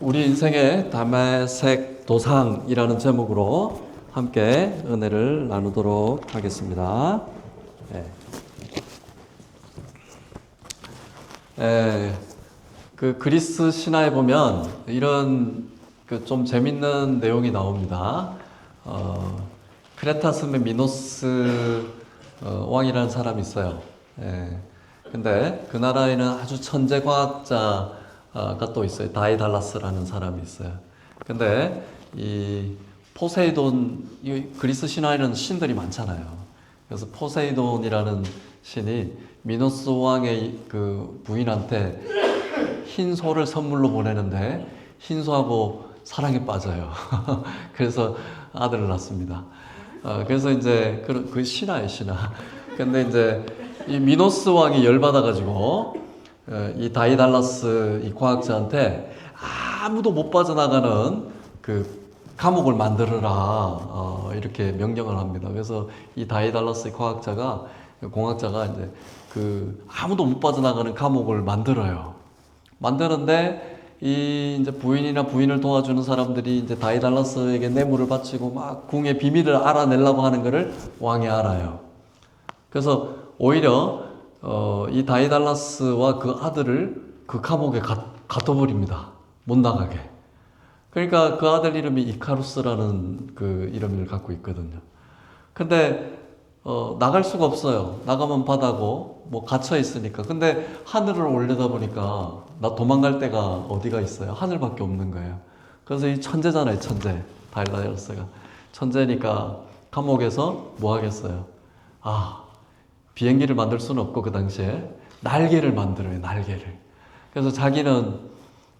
우리 인생의 담에색 도상이라는 제목으로 함께 은혜를 나누도록 하겠습니다. 네. 그 그리스 신화에 보면 이런 좀 재밌는 내용이 나옵니다. 크레타스의 미노스 왕이라는 사람이 있어요. 근데 그 나라에는 아주 천재 과학자가 또 있어요. 다이달라스라는 사람이 있어요. 근데 이 포세이돈, 이 그리스 신화에는 신들이 많잖아요. 그래서 포세이돈이라는 신이 미노스 왕의 그 부인한테 흰 소를 선물로 보내는데 흰 소하고 사랑에 빠져요. 그래서 아들을 낳습니다. 그래서 이제 그 신화예요, 신화. 근데 이제 이 미노스 왕이 열받아가지고 이 다이달라스 이 과학자한테 아무도 못 빠져나가는 그 감옥을 만들어라 이렇게 명령을 합니다. 그래서 이 다이달라스 과학자가 공학자가 이제 그 아무도 못 빠져나가는 감옥을 만들어요. 만드는데 이 이제 부인이나 부인을 도와주는 사람들이 이제 다이달라스에게 뇌물을 바치고 막 궁의 비밀을 알아내려고 하는 것을 왕이 알아요. 그래서 오히려 이 다이달라스와 그 아들을 그 감옥에 가둬버립니다. 못 나가게. 그러니까 그 아들 이름이 이카루스라는 그 이름을 갖고 있거든요. 근데 나갈 수가 없어요. 나가면 바다고 뭐 갇혀 있으니까. 근데 하늘을 올려다 보니까 나 도망갈 데가 어디가 있어요? 하늘밖에 없는 거예요. 그래서 이 천재잖아요, 천재. 다이달라스가 천재니까 감옥에서 뭐 하겠어요? 비행기를 만들 수는 없고 그 당시에 날개를 만들어요, 날개를. 그래서 자기는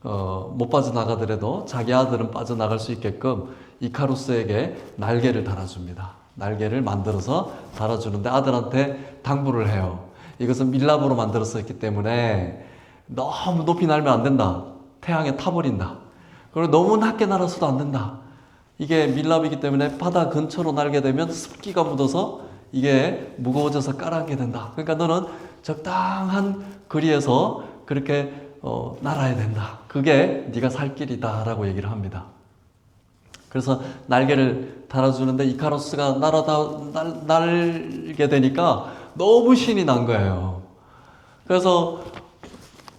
못 빠져나가더라도 자기 아들은 빠져나갈 수 있게끔 이카루스에게 날개를 달아줍니다. 날개를 만들어서 달아주는데 아들한테 당부를 해요. 이것은 밀랍으로 만들었었기 때문에 너무 높이 날면 안 된다. 태양에 타버린다. 그리고 너무 낮게 날아서도 안 된다. 이게 밀랍이기 때문에 바다 근처로 날게 되면 습기가 묻어서 이게 무거워져서 깔아앉게 된다. 그러니까 너는 적당한 거리에서 그렇게 날아야 된다. 그게 네가 살 길이다 라고 얘기를 합니다. 그래서 날개를 달아주는데 이카루스가 날게 되니까 너무 신이 난 거예요. 그래서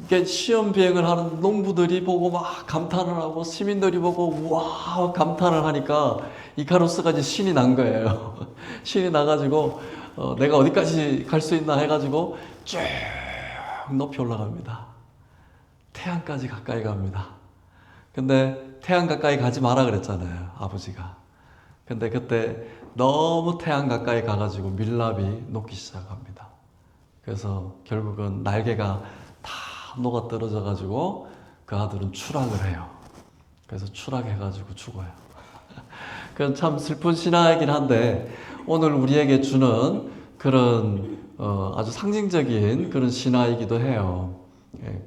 이게 시험 비행을 하는 농부들이 보고 막 감탄을 하고 시민들이 보고 우와 감탄을 하니까 이카루스가 이제 신이 난 거예요. 신이 나가지고 내가 어디까지 갈 수 있나 해가지고 쭉 높이 올라갑니다. 태양까지 가까이 갑니다. 근데 태양 가까이 가지 마라 그랬잖아요, 아버지가. 근데 그때 너무 태양 가까이 가가지고 밀랍이 녹기 시작합니다. 그래서 결국은 날개가 다 녹아 떨어져가지고 그 아들은 추락을 해요. 그래서 추락해가지고 죽어요. 그건 참 슬픈 신화이긴 한데 오늘 우리에게 주는 그런 아주 상징적인 그런 신화이기도 해요.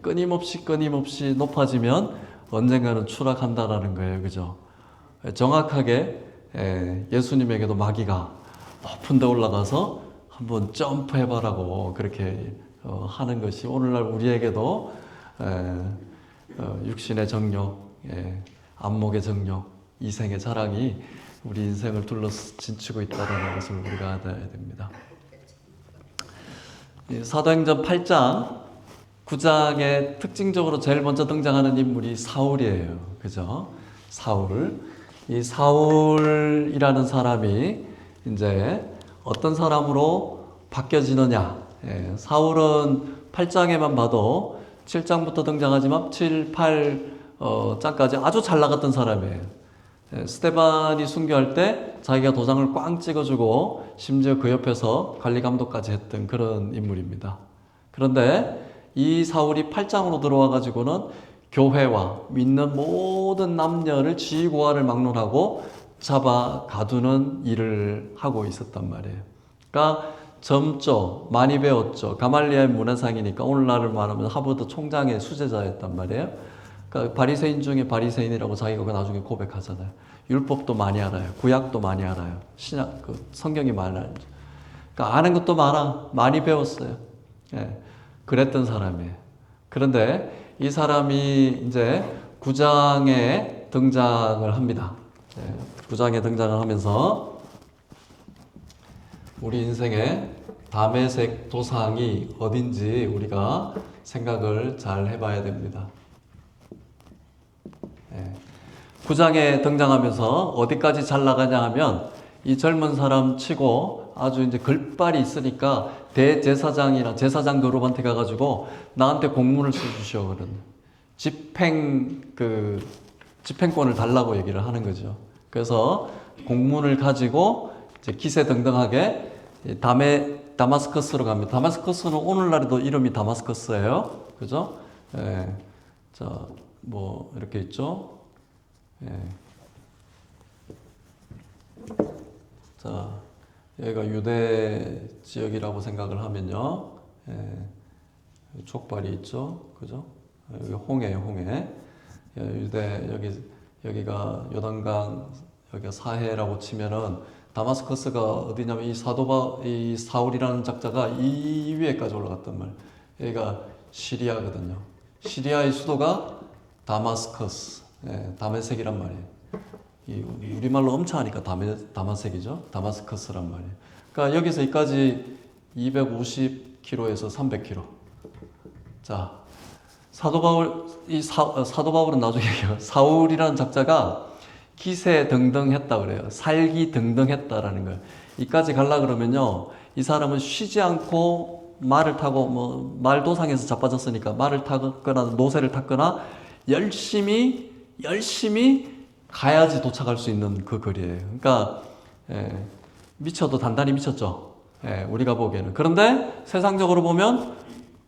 끊임없이 높아지면 언젠가는 추락한다라는 거예요. 그죠? 정확하게 예수님에게도 마귀가 높은 데 올라가서 한번 점프해봐라고 그렇게 하는 것이 오늘날 우리에게도 육신의 정욕, 안목의 정욕, 이생의 자랑이 우리 인생을 둘러서 진치고 있다는 것을 우리가 알아야 됩니다. 사도행전 8장 9장에 특징적으로 제일 먼저 등장하는 인물이 사울이에요. 그죠? 사울. 이 사울이라는 사람이 이제 어떤 사람으로 바뀌어지느냐. 사울은 8장에만 봐도 7장부터 등장하지만 7, 8장까지 아주 잘 나갔던 사람이에요. 스데반이 순교할 때 자기가 도장을 꽝 찍어주고 심지어 그 옆에서 관리감독까지 했던 그런 인물입니다. 그런데 이 사울이 8장으로 들어와 가지고는 교회와 믿는 모든 남녀를 지위고하를 막론하고 잡아 가두는 일을 하고 있었단 말이에요. 그러니까 젊죠, 많이 배웠죠. 가말리엘 문화상이니까 오늘날을 말하면 하버드 총장의 수제자였단 말이에요. 그러니까 바리새인 중에 바리새인이라고 자기가 나중에 고백하잖아요. 율법도 많이 알아요. 구약도 많이 알아요. 신약, 성경이 많이 알죠. 그러니까 아는 것도 많이 배웠어요. 그랬던 사람이에요. 그런데 이 사람이 이제 9장에 등장을 합니다. 9장에 등장을 하면서 우리 인생의 다메섹 도상이 어딘지 우리가 생각을 잘 해봐야 됩니다. 9장에 등장하면서 어디까지 잘 나가냐 하면 이 젊은 사람 치고 아주 이제 글발이 있으니까 대제사장이나 제사장 그룹한테 가가지고 나한테 공문을 써주시오 그러는 집행권을 달라고 얘기를 하는 거죠. 그래서 공문을 가지고 이제 기세등등하게 다마스커스로 갑니다. 다마스커스는 오늘날에도 이름이 다마스커스예요. 그죠? 자, 뭐 이렇게 있죠. 자, 여기가 유대 지역이라고 생각을 하면요. 족발이 있죠. 그죠? 여기 홍해예요, 홍해. 유대, 여기가 요단강, 여기가 사해라고 치면은 다마스커스가 어디냐면 이 사울이라는 작자가 이 위에까지 올라갔단 말이에요. 여기가 시리아거든요. 시리아의 수도가 다마스커스, 다메섹이란 말이에요. 우리말로 엄차하니까 다마섹이죠. 다마스커스란 말이에요. 그러니까 여기서 여기까지 250km에서 300km. 자, 사도 바울은 나중에 얘기해요. 사울이라는 작자가 기세등등했다 그래요. 살기등등했다라는 거예요. 이까지 가려 그러면요, 이 사람은 쉬지 않고 말을 타고 말도상에서 자빠졌으니까 말을 타거나 노새를 탔거나 열심히 가야지 도착할 수 있는 그 거리예요. 그러니까 미쳐도 단단히 미쳤죠. 우리가 보기에는. 그런데 세상적으로 보면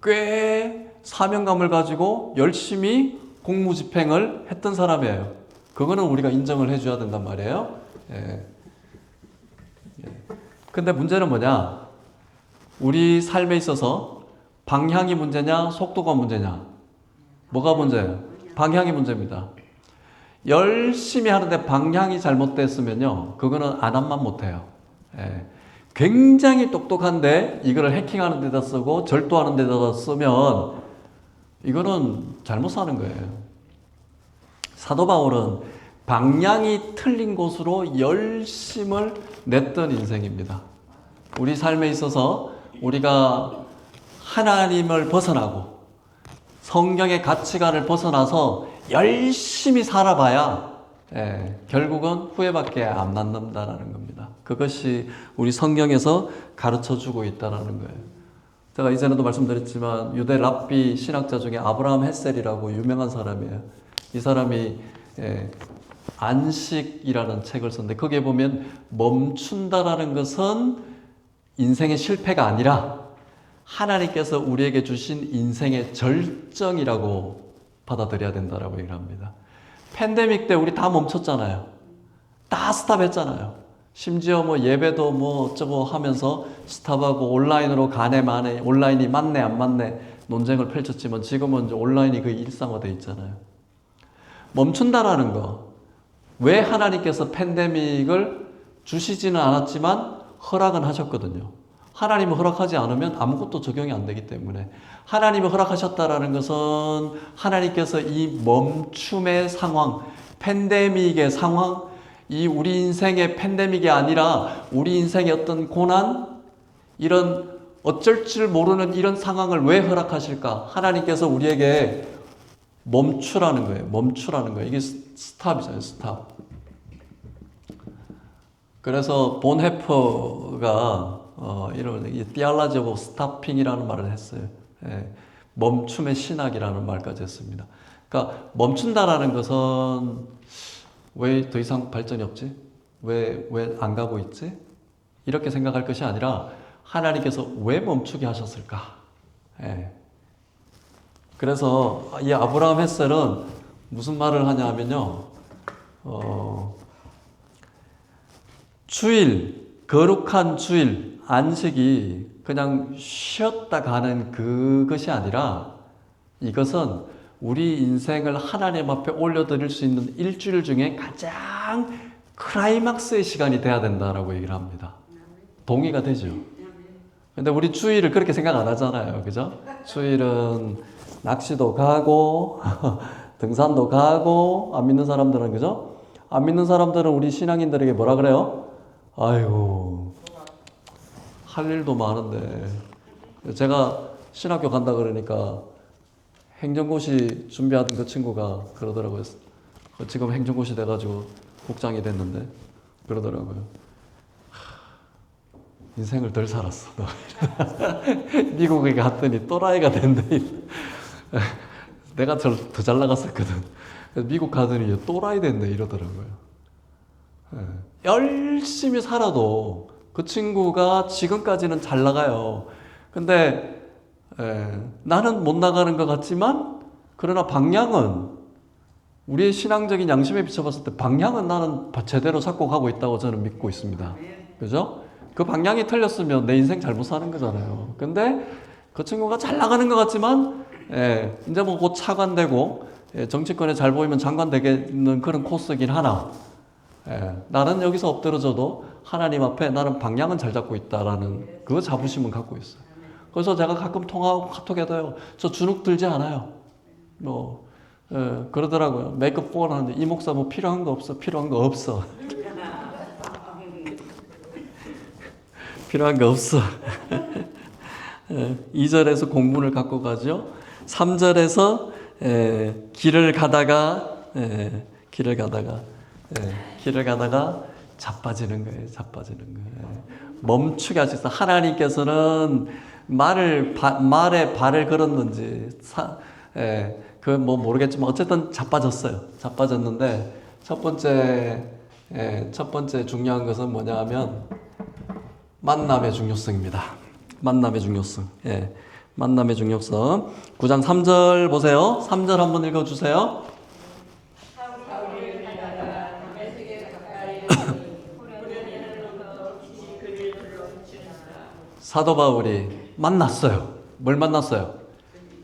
꽤 사명감을 가지고 열심히 공무집행을 했던 사람이에요. 그거는 우리가 인정을 해줘야 된단 말이에요. 근데 문제는 뭐냐? 우리 삶에 있어서 방향이 문제냐, 속도가 문제냐? 뭐가 문제예요? 방향이 문제입니다. 열심히 하는데 방향이 잘못됐으면요, 그거는 안 한만 못해요. 굉장히 똑똑한데 이거를 해킹하는 데다 쓰고 절도하는 데다 쓰면 이거는 잘못 사는 거예요. 사도 바울은 방향이 틀린 곳으로 열심을 냈던 인생입니다. 우리 삶에 있어서 우리가 하나님을 벗어나고 성경의 가치관을 벗어나서 열심히 살아봐야 결국은 후회밖에 안 남는다는 겁니다. 그것이 우리 성경에서 가르쳐주고 있다는 거예요. 제가 이전에도 말씀드렸지만 유대 랍비 신학자 중에 아브라함 헷셀이라고 유명한 사람이에요. 이 사람이 안식이라는 책을 썼는데 거기에 보면 멈춘다라는 것은 인생의 실패가 아니라 하나님께서 우리에게 주신 인생의 절정이라고 받아들여야 된다라고 얘기를 합니다. 팬데믹 때 우리 다 멈췄잖아요. 다 스탑했잖아요. 심지어 예배도 어쩌고 하면서 스탑하고 온라인으로 가네 마네, 온라인이 맞네 안 맞네 논쟁을 펼쳤지만 지금은 이제 온라인이 거의 일상화되어 있잖아요. 멈춘다라는 거. 왜 하나님께서 팬데믹을 주시지는 않았지만 허락은 하셨거든요. 하나님이 허락하지 않으면 아무것도 적용이 안 되기 때문에 하나님이 허락하셨다라는 것은 하나님께서 이 멈춤의 상황, 팬데믹의 상황, 이 우리 인생의 팬데믹이 아니라 우리 인생의 어떤 고난, 이런 어쩔 줄 모르는 이런 상황을 왜 허락하실까? 하나님께서 우리에게 멈추라는 거예요. 멈추라는 거예요. 이게 스탑이잖아요. 스탑. 그래서 본헤퍼가 이런 theology of stopping이라는 말을 했어요. 멈춤의 신학이라는 말까지 했습니다. 그러니까 멈춘다라는 것은 왜 더 이상 발전이 없지? 왜 안 가고 있지? 이렇게 생각할 것이 아니라 하나님께서 왜 멈추게 하셨을까? 그래서 이 아브라함 헷셀은 무슨 말을 하냐 하면요, 주일, 거룩한 주일, 안식이 그냥 쉬었다 가는 그것이 아니라 이것은 우리 인생을 하나님 앞에 올려드릴 수 있는 일주일 중에 가장 클라이막스의 시간이 돼야 된다라고 얘기를 합니다. 동의가 되죠? 근데 우리 주일을 그렇게 생각 안 하잖아요. 그죠? 주일은 낚시도 가고, 등산도 가고, 안 믿는 사람들은, 그죠? 안 믿는 사람들은 우리 신앙인들에게 뭐라 그래요? 아이고, 할 일도 많은데. 제가 신학교 간다 그러니까 행정고시 준비하던 그 친구가 그러더라고요. 지금 행정고시 돼가지고 국장이 됐는데 그러더라고요. 인생을 덜 살았어. 미국에 갔더니 또라이가 된대. 내가 더 잘 나갔었거든. 미국 가더니 또라이 된대 이러더라고요. 열심히 살아도 그 친구가 지금까지는 잘 나가요. 근데 나는 못 나가는 것 같지만 그러나 방향은 우리의 신앙적인 양심에 비춰봤을 때 방향은 나는 제대로 잡고 가고 있다고 저는 믿고 있습니다. 그죠? 그 방향이 틀렸으면 내 인생 잘못 사는 거잖아요. 근데 그 친구가 잘 나가는 것 같지만 이제 뭐 곧 차관 되고 정치권에 잘 보이면 장관 되겠는 그런 코스긴 하나 나는 여기서 엎드려져도 하나님 앞에 나는 방향은 잘 잡고 있다라는 그 자부심은 갖고 있어요. 그래서 제가 가끔 통화하고 카톡해도요. 저 주눅 들지 않아요. 뭐 그러더라고요. 메이크업 뽀원 하는데 이 목사 뭐 필요한 거 없어? 필요한 거 없어. 필요한 거 없어. 2절에서 공문을 갖고 가죠. 3절에서 길을 가다가 자빠지는 거예요. 자빠지는 거예요. 멈추게 하셔서 하나님께서는 말에 발을 걸었는지 그 뭐 모르겠지만 어쨌든 자빠졌어요. 자빠졌는데 첫 번째 중요한 것은 뭐냐 하면 만남의 중요성입니다. 만남의 중요성. 만남의 중요성. 9장 3절 보세요. 3절 한번 읽어주세요. 사도 바울이 만났어요. 뭘 만났어요?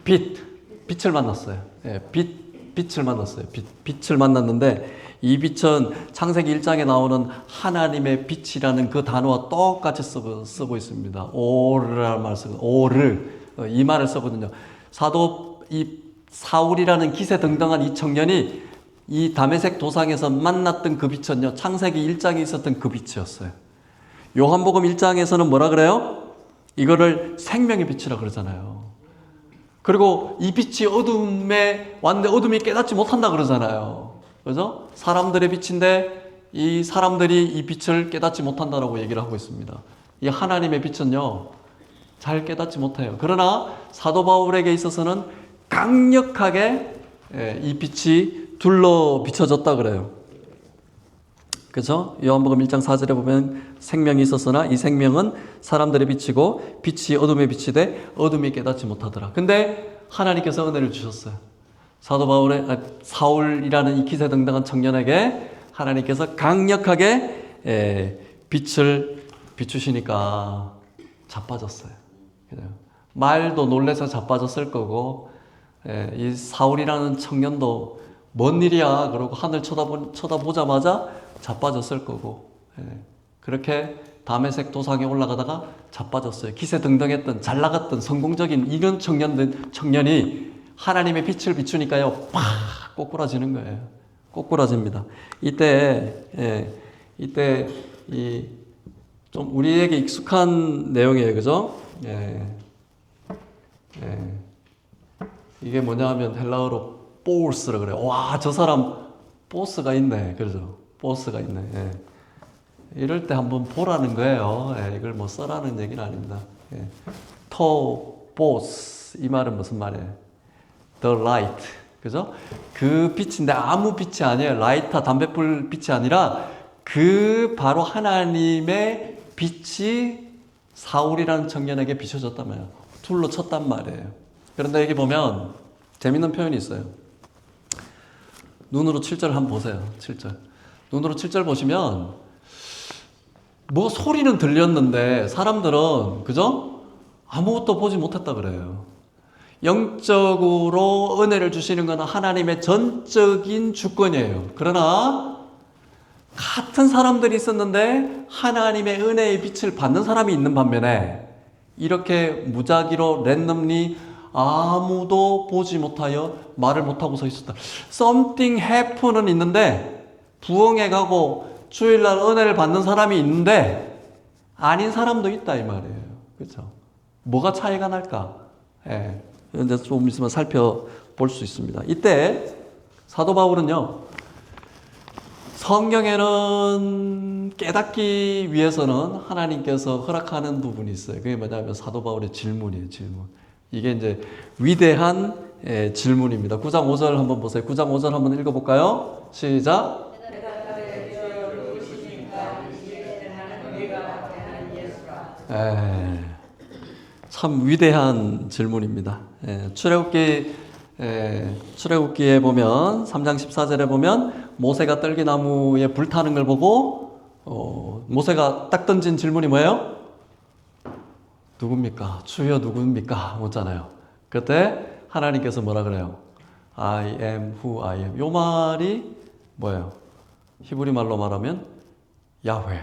빛을 만났어요. 빛을 만났어요. 빛을 만났는데 이 빛은 창세기 1장에 나오는 하나님의 빛이라는 그 단어와 똑같이 쓰고 있습니다. 오르라는 말을 쓰고 이 말을 쓰거든요. 이 사울이라는 기세등등한 이 청년이 이 다메섹 도상에서 만났던 그 빛은요. 창세기 1장에 있었던 그 빛이었어요. 요한복음 1장에서는 뭐라 그래요? 이거를 생명의 빛이라 그러잖아요. 그리고 이 빛이 어둠에 왔는데 어둠이 깨닫지 못한다 그러잖아요. 그죠? 사람들의 빛인데 이 사람들이 이 빛을 깨닫지 못한다라고 얘기를 하고 있습니다. 이 하나님의 빛은요, 잘 깨닫지 못해요. 그러나 사도 바울에게 있어서는 강력하게 이 빛이 둘러 비춰졌다 그래요. 그죠? 요한복음 1장 4절에 보면 생명이 있었으나 이 생명은 사람들의 빛이고 빛이 어둠에 비치되 어둠이 깨닫지 못하더라. 근데 하나님께서 은혜를 주셨어요. 사울이라는 이 기세등등한 청년에게 하나님께서 강력하게 빛을 비추시니까 자빠졌어요. 말도 놀래서 자빠졌을 거고 이 사울이라는 청년도 뭔 일이야 그러고 하늘 쳐다보자마자 자빠졌을 거고 그렇게 다메섹 도상에 올라가다가 자빠졌어요. 기세등등했던 잘 나갔던 성공적인 이런 청년이 하나님의 빛을 비추니까요 팍 꼬꾸라지는 거예요. 꼬꾸라집니다. 이때 이 좀 우리에게 익숙한 내용이에요, 그죠? 이게 뭐냐 하면 헬라어로 보스라 그래요. 와, 저 사람 보스가 있네, 그죠? 보스가 있네. 이럴 때 한번 보라는 거예요. 이걸 뭐 써라는 얘기는 아닙니다. 보스 이 말은 무슨 말이에요? The light, 그죠? 그 빛인데 아무 빛이 아니에요. 라이터 담뱃불 빛이 아니라 그 바로 하나님의 빛이 사울이라는 청년에게 비춰졌단 말이에요. 둘로 쳤단 말이에요. 그런데 여기 보면 재밌는 표현이 있어요. 눈으로 7절 한번 보세요. 7절. 눈으로 7절 보시면 뭐 소리는 들렸는데 사람들은 그죠? 아무것도 보지 못했다 그래요. 영적으로 은혜를 주시는 건 하나님의 전적인 주권이에요. 그러나 같은 사람들이 있었는데 하나님의 은혜의 빛을 받는 사람이 있는 반면에 이렇게 무작위로 랜덤리 아무도 보지 못하여 말을 못하고 서 있었다. Something happen은 있는데 부흥해 가고 주일날 은혜를 받는 사람이 있는데 아닌 사람도 있다 이 말이에요. 그렇죠? 뭐가 차이가 날까? 예. 이제 좀 있으면 살펴볼 수 있습니다. 이때 사도 바울은요, 성경에는 깨닫기 위해서는 하나님께서 허락하는 부분이 있어요. 그게 뭐냐면 사도 바울의 질문이에요, 질문. 이게 이제 위대한 질문입니다. 9장 5절 한번 보세요. 9장 5절 한번 읽어볼까요? 시작. 참 위대한 질문입니다. 출애굽기에 보면 3장 14절에 보면 모세가 떨기나무에 불타는 걸 보고 모세가 딱 던진 질문이 뭐예요? 누굽니까? 주여 누굽니까? 묻잖아요. 그때 하나님께서 뭐라 그래요? I am who I am. 요 말이 뭐예요? 히브리 말로 말하면 야훼.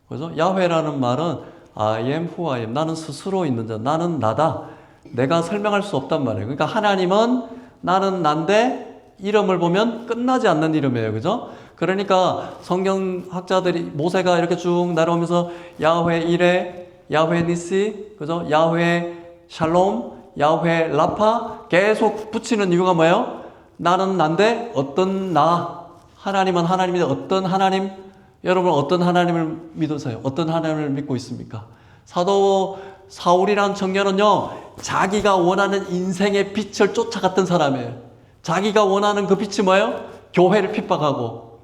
그죠? 야훼라는 말은 I am who I am. 나는 스스로 있는 자. 나는 나다. 내가 설명할 수 없단 말이에요. 그러니까 하나님은 나는 난데 이름을 보면 끝나지 않는 이름이에요. 그죠? 그러니까 성경학자들이 모세가 이렇게 쭉 내려오면서 야훼 이레, 야훼 니시, 그죠? 야훼 샬롬, 야훼 라파 계속 붙이는 이유가 뭐예요? 나는 난데 어떤 나, 하나님은 하나님인데 어떤 하나님, 여러분 어떤 하나님을 믿으세요? 어떤 하나님을 믿고 있습니까? 사도 사울이라는 청년은요, 자기가 원하는 인생의 빛을 쫓아갔던 사람이에요. 자기가 원하는 그 빛이 뭐예요? 교회를 핍박하고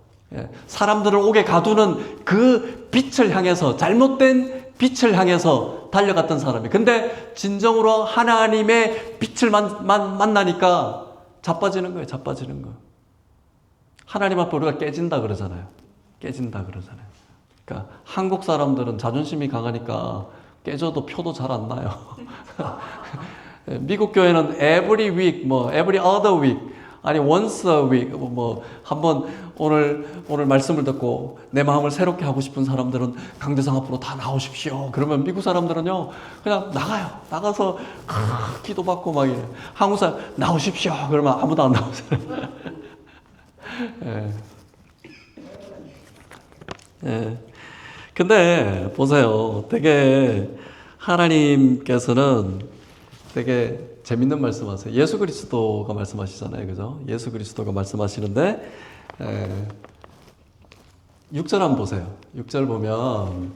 사람들을 오게 가두는 그 빛을 향해서, 잘못된 빛을 향해서 달려갔던 사람이에요. 근데 진정으로 하나님의 빛을 만나니까 자빠지는 거예요. 자빠지는 거. 하나님 앞에 우리가 깨진다 그러잖아요. 깨진다 그러잖아요. 그러니까 한국 사람들은 자존심이 강하니까 깨져도 표도 잘 안 나요. 미국 교회는 every week, every other week, 아니 once a week, 한번 오늘 말씀을 듣고 내 마음을 새롭게 하고 싶은 사람들은 강대상 앞으로 다 나오십시오. 그러면 미국 사람들은요 그냥 나가요. 나가서 기도받고 막 이래. 한국 사람 나오십시오. 그러면 아무도 안 나오잖아요. 근데 보세요. 되게 하나님께서는 되게 재밌는 말씀하세요. 예수 그리스도가 말씀하시잖아요. 그죠? 예수 그리스도가 말씀하시는데 6절 한번 보세요. 6절 보면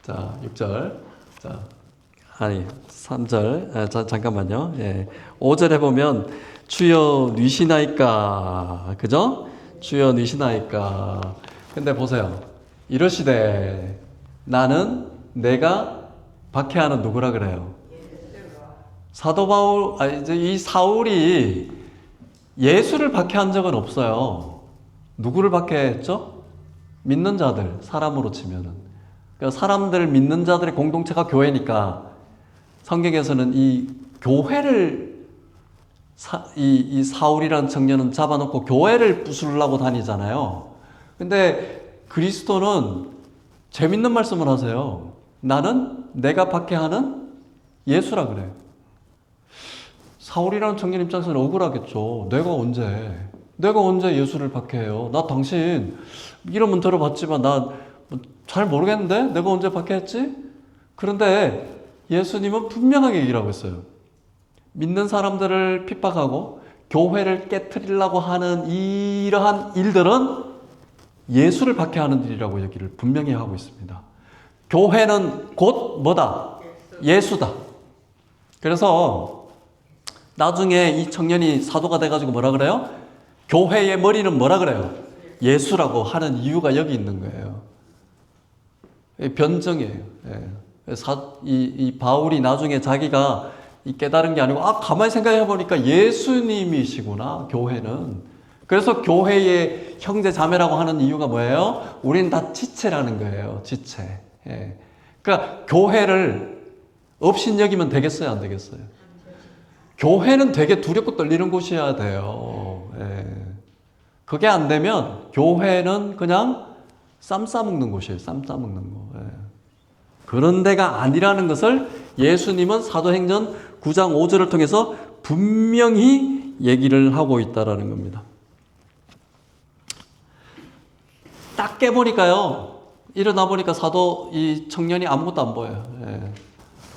자, 6절. 자, 아니 3절. 잠깐만요. 5절에 보면 주여 뉘시나이까. 그죠? 주여 뉘시나이까. 근데 보세요. 이러시되 나는 내가 박해하는 누구라 그래요? 사도 바울, 이 사울이 예수를 박해한 적은 없어요. 누구를 박해했죠? 믿는 자들, 사람으로 치면은. 그러니까 사람들 믿는 자들의 공동체가 교회니까 성경에서는 이 교회를 이 사울이라는 청년은 잡아놓고 교회를 부수려고 다니잖아요. 근데 그리스도는 재밌는 말씀을 하세요. 나는 내가 박해하는 예수라 그래요. 사울이라는 청년 입장에서는 억울하겠죠. 내가 언제 예수를 박해해요? 나 당신 이름은 들어봤지만 나 잘 모르겠는데? 내가 언제 박해했지? 그런데 예수님은 분명하게 얘기하고 있어요. 믿는 사람들을 핍박하고 교회를 깨트리려고 하는 이러한 일들은 예수를 박해하는 일이라고 얘기를 분명히 하고 있습니다. 교회는 곧 뭐다? 예수다. 그래서 나중에 이 청년이 사도가 돼가지고 뭐라 그래요? 교회의 머리는 뭐라 그래요? 예수라고 하는 이유가 여기 있는 거예요. 변정이에요. 이 바울이 나중에 자기가 깨달은 게 아니고 가만히 생각해 보니까 예수님이시구나, 교회는. 그래서 교회의 형제 자매라고 하는 이유가 뭐예요? 우린 다 지체라는 거예요. 지체. 그러니까 교회를 업신여기면 되겠어요, 안 되겠어요? 교회는 되게 두렵고 떨리는 곳이어야 돼요. 그게 안 되면 교회는 그냥 쌈 싸먹는 곳이에요. 쌈 싸먹는 거. 그런 데가 아니라는 것을 예수님은 사도행전 9장 5절을 통해서 분명히 얘기를 하고 있다라는 겁니다. 딱 깨보니까요, 일어나 보니까 이 청년이 아무것도 안 보여요. 예,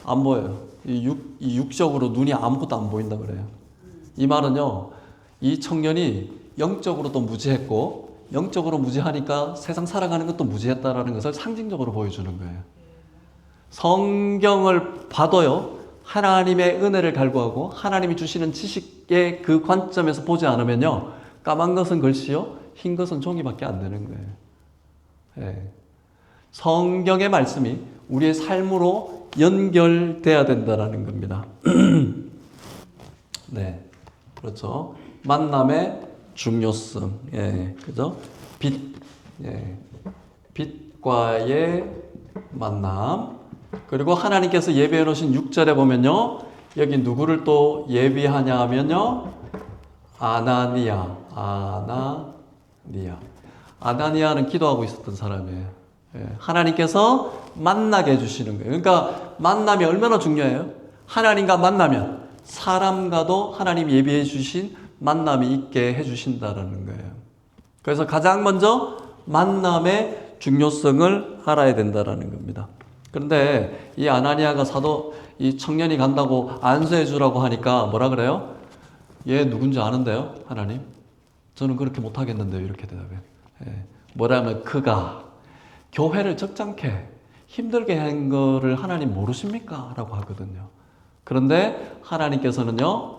안 보여요. 이 육적으로 눈이 아무것도 안 보인다 그래요. 이 말은요, 이 청년이 영적으로도 무지했고, 영적으로 무지하니까 세상 살아가는 것도 무지했다라는 것을 상징적으로 보여주는 거예요. 성경을 봐도요, 하나님의 은혜를 갈구하고 하나님이 주시는 지식의 그 관점에서 보지 않으면요, 까만 것은 글씨요, 흰 것은 종이밖에 안 되는 거예요. 예. 성경의 말씀이 우리의 삶으로 연결돼야 된다는 겁니다. 네, 그렇죠. 만남의 중요성, 예, 그죠? 빛, 예, 빛과의 만남. 그리고 하나님께서 예비해 놓으신 6절에 보면요, 여기 누구를 또 예비하냐 하면요, 아나니아는 기도하고 있었던 사람이에요. 예, 하나님께서 만나게 해주시는 거예요. 그러니까 만남이 얼마나 중요해요? 하나님과 만나면 사람과도 하나님 예비해 주신 만남이 있게 해주신다는 거예요. 그래서 가장 먼저 만남의 중요성을 알아야 된다는 겁니다. 그런데 이 아나니아가 이 청년이 간다고 안수해 주라고 하니까 뭐라 그래요? 얘 누군지 아는데요, 하나님? 저는 그렇게 못하겠는데요, 이렇게 대답해요. 예, 뭐라면 그가 교회를 적잖게 힘들게 한 거를 하나님 모르십니까? 라고 하거든요. 그런데 하나님께서는요,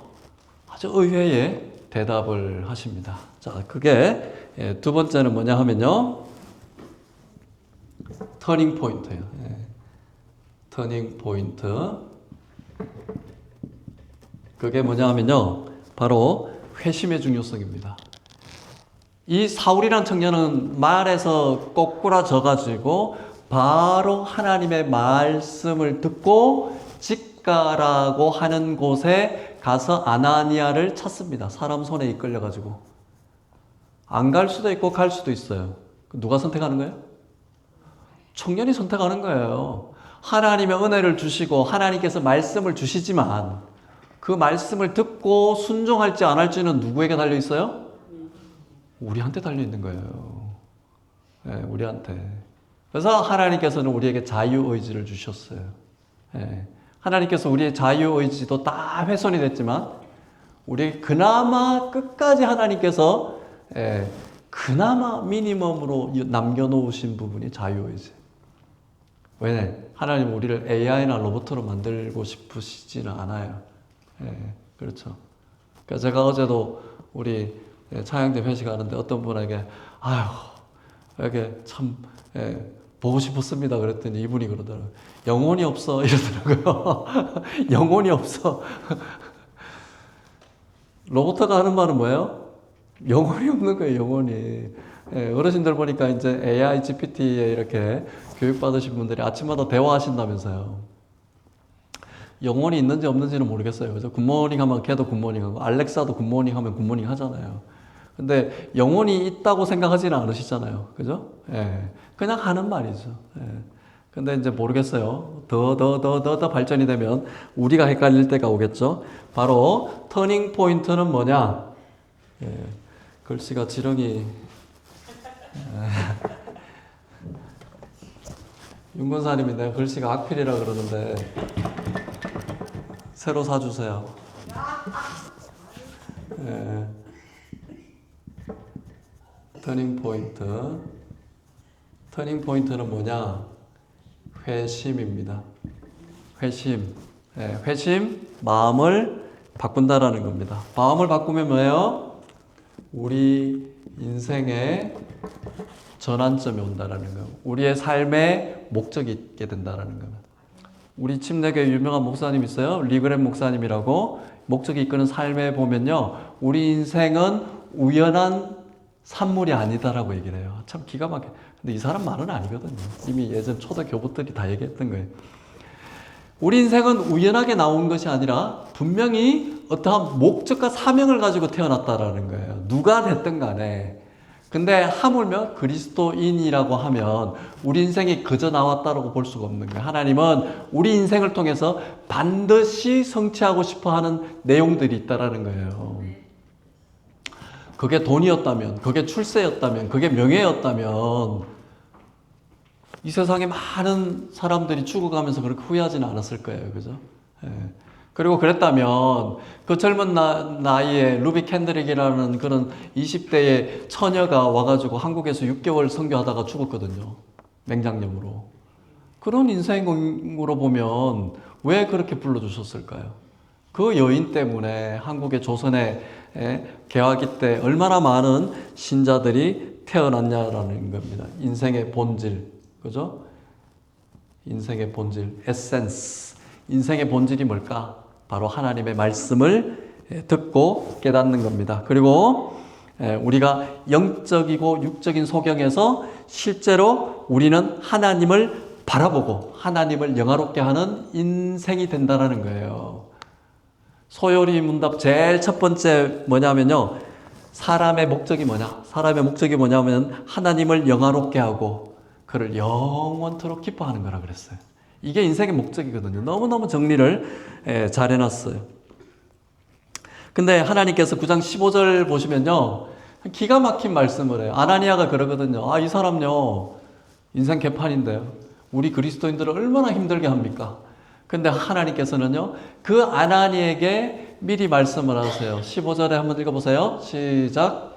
아주 의외의 대답을 하십니다. 자, 그게 두 번째는 뭐냐 하면요, 터닝 포인트예요. 터닝 포인트. 그게 뭐냐 하면요, 바로 회심의 중요성입니다. 이 사울이라는 청년은 말에서 꼬꾸라져 가지고 바로 하나님의 말씀을 듣고 집 가라고 하는 곳에 가서 아나니아를 찾습니다. 사람 손에 이끌려 가지고. 안 갈 수도 있고 갈 수도 있어요. 누가 선택하는 거예요? 청년이 선택하는 거예요. 하나님의 은혜를 주시고 하나님께서 말씀을 주시지만 그 말씀을 듣고 순종할지 안 할지는 누구에게 달려 있어요? 우리한테 달려 있는 거예요. 네, 우리한테. 그래서 하나님께서는 우리에게 자유의지를 주셨어요. 네, 하나님께서 우리의 자유의지도 다 훼손이 됐지만 우리 그나마 끝까지 하나님께서 그나마 미니멈으로 남겨놓으신 부분이 자유의지. 왜? 하나님은 우리를 AI나 로봇으로 만들고 싶으시지는 않아요. 그렇죠. 그러니까 제가 어제도 우리 차양대 회식하는데 어떤 분에게 이렇게 참 보고 싶었습니다. 그랬더니 이분이 그러더라고요. 영혼이 없어 이러더라고요. 영혼이 없어. 로봇가 하는 말은 뭐예요? 영혼이 없는 거예요. 영혼이. 어르신들 보니까 이제 AI GPT에 이렇게 교육받으신 분들이 아침마다 대화하신다면서요. 영혼이 있는지 없는지는 모르겠어요. 그죠? 굿모닝 하면 걔도 굿모닝 하고, 알렉사도 굿모닝 하면 굿모닝 하잖아요. 근데 영혼이 있다고 생각하지는 않으시잖아요. 그죠? 그냥 하는 말이죠. 근데 이제 모르겠어요. 더 발전이 되면 우리가 헷갈릴 때가 오겠죠. 바로 터닝 포인트는 뭐냐? 글씨가 지렁이. 윤건사님이 내가 글씨가 악필이라 그러는데 새로 사주세요. 터닝 포인트. 터닝 포인트는 뭐냐? 회심입니다. 회심. 회심, 마음을 바꾼다라는 겁니다. 마음을 바꾸면 뭐예요? 우리 인생에 전환점이 온다라는 거. 우리의 삶에 목적이 있게 된다라는 겁니다. 우리 침례교회 유명한 목사님 있어요. 리그램 목사님이라고. 목적이 이끄는 삶에 보면요, 우리 인생은 우연한 산물이 아니다라고 얘기를 해요. 참 기가 막혀. 근데 이 사람 말은 아니거든요. 이미 예전 초대 교부들이 다 얘기했던 거예요. 우리 인생은 우연하게 나온 것이 아니라 분명히 어떠한 목적과 사명을 가지고 태어났다라는 거예요. 누가 됐든 간에. 근데 하물며 그리스도인이라고 하면 우리 인생이 그저 나왔다라고 볼 수가 없는 거예요. 하나님은 우리 인생을 통해서 반드시 성취하고 싶어 하는 내용들이 있다라는 거예요. 그게 돈이었다면, 그게 출세였다면, 그게 명예였다면 이 세상에 많은 사람들이 죽어가면서 그렇게 후회하지는 않았을 거예요. 그죠? 예. 그리고 그랬다면 그 젊은 나이에 루비 캔드릭이라는 그런 20대의 처녀가 와가지고 한국에서 6개월 선교하다가 죽었거든요. 맹장염으로. 그런 인생으로 보면 왜 그렇게 불러주셨을까요? 그 여인 때문에 한국의 조선의 개화기 때 얼마나 많은 신자들이 태어났냐라는 겁니다. 인생의 본질, 그죠? 인생의 본질, 에센스. 인생의 본질이 뭘까? 바로 하나님의 말씀을 듣고 깨닫는 겁니다. 그리고 우리가 영적이고 육적인 소경에서 실제로 우리는 하나님을 바라보고 하나님을 영화롭게 하는 인생이 된다는 거예요. 소요리 문답 제일 첫 번째 뭐냐면요. 사람의 목적이 뭐냐? 사람의 목적이 뭐냐면 하나님을 영화롭게 하고 그를 영원토록 기뻐하는 거라 그랬어요. 이게 인생의 목적이거든요. 너무너무 정리를 잘 해놨어요. 근데 하나님께서 9장 15절 보시면요. 기가 막힌 말씀을 해요. 아나니아가 그러거든요. 이 사람요. 인생 개판인데요. 우리 그리스도인들을 얼마나 힘들게 합니까? 근데 하나님께서는요. 그 아나니에게 미리 말씀을 하세요. 15절에 한번 읽어보세요. 시작.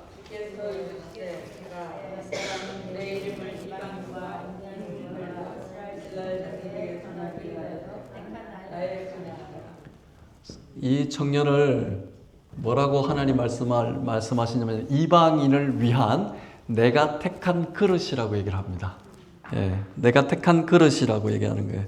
이 청년을 뭐라고 하나님 말씀하시냐면 이방인을 위한 내가 택한 그릇이라고 얘기를 합니다. 예, 내가 택한 그릇이라고 얘기하는 거예요.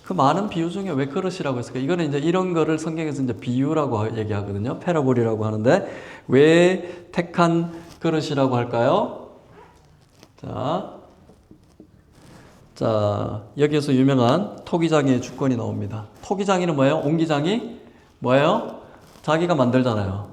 그 많은 비유 중에 왜 그릇이라고 했을까? 이거는 이제 이런 거를 성경에서 이제 비유라고 얘기하거든요. 패러볼이라고 하는데 왜 택한 그릇이라고 할까요? 자, 여기에서 유명한 토기장이의 주권이 나옵니다. 토기장이는 뭐예요? 옹기장이 뭐예요? 자기가 만들잖아요.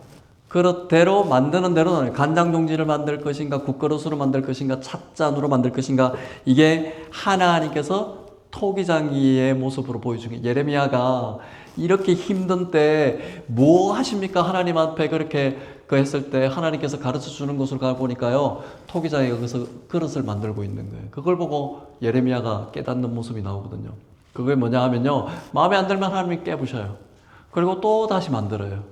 그릇대로 만드는 대로 간장 종지를 만들 것인가, 국그릇으로 만들 것인가, 찻잔으로 만들 것인가, 이게 하나님께서 토기장이의 모습으로 보여준 게 예레미야가 이렇게 힘든 때 뭐 하십니까? 하나님 앞에 그렇게 했을 때 하나님께서 가르쳐 주는 것을 가보니까요, 토기장이가 거기서 그릇을 만들고 있는 거예요. 그걸 보고 예레미야가 깨닫는 모습이 나오거든요. 그게 뭐냐 하면요, 마음에 안 들면 하나님이 깨부셔요. 그리고 또 다시 만들어요.